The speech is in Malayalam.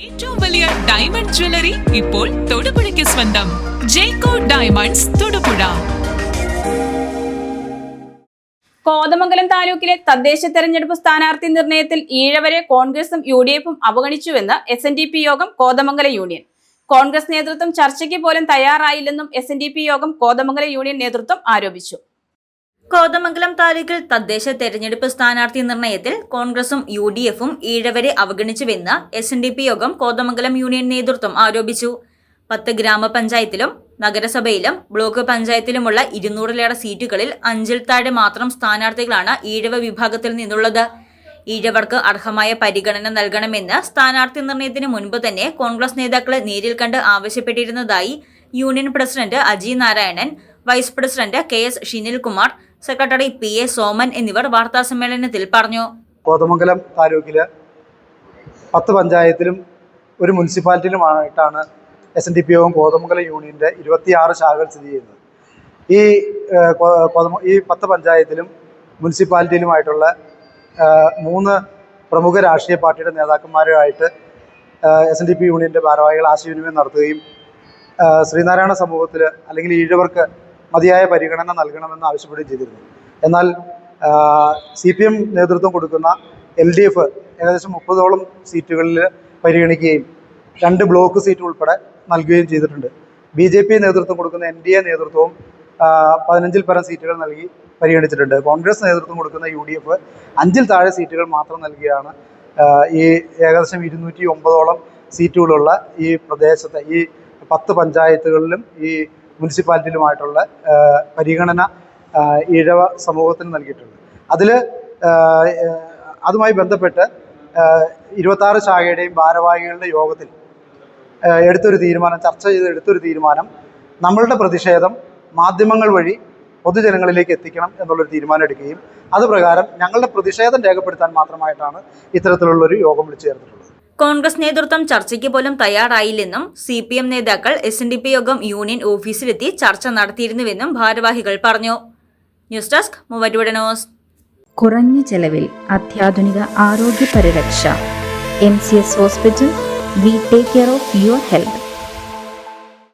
ഏറ്റവും വലിയ ഡയമണ്ട് ജ്വല്ലറി ഇപ്പോൾ തൊടുപുഴയ്ക്ക് സ്വന്തം ജേക്കോ ഡയമണ്ട്സ് തൊടുപുഴ. കോതമംഗലം താലൂക്കിലെ തദ്ദേശ തെരഞ്ഞെടുപ്പ് സ്ഥാനാർത്ഥി നിർണയത്തിൽ ഈഴവരെ കോൺഗ്രസും UDF-ഉം അവഗണിച്ചുവെന്ന് SNDP യോഗം കോതമംഗലം യൂണിയൻ. കോൺഗ്രസ് നേതൃത്വം ചർച്ചയ്ക്ക് പോലും തയ്യാറായില്ലെന്നും SNDP യോഗം കോതമംഗലം യൂണിയൻ നേതൃത്വം ആരോപിച്ചു. കോതമംഗലം താലൂക്കിൽ തദ്ദേശ തെരഞ്ഞെടുപ്പ് സ്ഥാനാർത്ഥി നിർണയത്തിൽ കോൺഗ്രസും UDF-ഉം ഈഴവരെ അവഗണിച്ചുവെന്ന് SNDP യോഗം കോതമംഗലം യൂണിയൻ നേതൃത്വം ആരോപിച്ചു. 10 ഗ്രാമപഞ്ചായത്തിലും നഗരസഭയിലും ബ്ലോക്ക് പഞ്ചായത്തിലുമുള്ള 200-ലേറെ സീറ്റുകളിൽ 5-ൽ താഴെ മാത്രം സ്ഥാനാർത്ഥികളാണ് ഈഴവ വിഭാഗത്തിൽ നിന്നുള്ളത്. ഈഴവർക്ക് അർഹമായ പരിഗണന നൽകണമെന്ന് സ്ഥാനാർത്ഥി നിർണയത്തിന് മുൻപ് തന്നെ കോൺഗ്രസ് നേതാക്കളെ നേരിൽ കണ്ട് ആവശ്യപ്പെട്ടിരുന്നതായി union president Aji Narayanan, vice president KS Shinilkumar, secretary PA Soman എന്നിവർ വാർത്താസമ്മേളനത്തിൽ പറഞ്ഞു. കോതമംഗലം താലൂക്കില് 10 പഞ്ചായത്തിലും ഒരു മുനിസിപ്പാലിറ്റിയിലുമായിട്ടാണ് SNDP യോഗം കോതമംഗലം യൂണിയന്റെ 26 ശാഖകൾ സ്ഥിതി ചെയ്യുന്നത്. ഈ 10 പഞ്ചായത്തിലും മുനിസിപ്പാലിറ്റിയിലുമായിട്ടുള്ള 3 പ്രമുഖ രാഷ്ട്രീയ പാർട്ടിയുടെ നേതാക്കന്മാരുമായിട്ട് SNDP യൂണിയന്റെ ഭാരവാഹികൾ ആശയവിനിമയം നടത്തുകയും ശ്രീനാരായണ സമൂഹത്തിൽ അല്ലെങ്കിൽ ഈഴവർക്ക് മതിയായ പരിഗണന നൽകണമെന്ന് ആവശ്യപ്പെടുകയും ചെയ്തിരുന്നു. എന്നാൽ CPM നേതൃത്വം കൊടുക്കുന്ന LDF ഏകദേശം 30ഓളം സീറ്റുകളിൽ പരിഗണിക്കുകയും 2 ബ്ലോക്ക് സീറ്റ് ഉൾപ്പെടെ നൽകുകയും ചെയ്തിട്ടുണ്ട്. BJP നേതൃത്വം കൊടുക്കുന്ന NDA നേതൃത്വവും 15-ൽ പരം സീറ്റുകൾ നൽകി പരിഗണിച്ചിട്ടുണ്ട്. കോൺഗ്രസ് നേതൃത്വം കൊടുക്കുന്ന UDF 5-ൽ താഴെ സീറ്റുകൾ മാത്രം നൽകിയാണ് ഈ ഏകദേശം 209ഓളം സീറ്റുകളുള്ള ഈ പ്രദേശത്തെ ഈ 10 പഞ്ചായത്തുകളിലും ഈ മുനിസിപ്പാലിറ്റിയിലുമായിട്ടുള്ള പരിഗണന ഈഴവ സമൂഹത്തിന് നൽകിയിട്ടുണ്ട്. അതുമായി ബന്ധപ്പെട്ട് 26 ശാഖയുടെയും ഭാരവാഹികളുടെ യോഗത്തിൽ ചർച്ച ചെയ്ത് എടുത്തൊരു തീരുമാനം നമ്മളുടെ പ്രതിഷേധം മാധ്യമങ്ങൾ വഴി പൊതുജനങ്ങളിലേക്ക് എത്തിക്കണം എന്നുള്ളൊരു തീരുമാനം എടുക്കുകയും അതുപ്രകാരം ഞങ്ങളുടെ പ്രതിഷേധം രേഖപ്പെടുത്താൻ മാത്രമായിട്ടാണ് ഇത്തരത്തിലുള്ളൊരു യോഗം വിളിച്ചു ചേർത്തിട്ടുള്ളത്. കോൺഗ്രസ് നേതൃത്വം ചർച്ചയ്ക്ക് പോലും തയ്യാറായില്ലെന്നും CPM നേതാക്കൾ SNDP യോഗം യൂണിയൻ ഓഫീസിലെത്തി ചർച്ച നടത്തിയിരുന്നുവെന്നും ഭാരവാഹികൾ പറഞ്ഞു. News desk Muvattupuzha news. കുറഞ്ഞ ചെലവിൽ അത്യാധുനിക ആരോഗ്യ പരിരക്ഷ. MCS hospital. We take care of your health.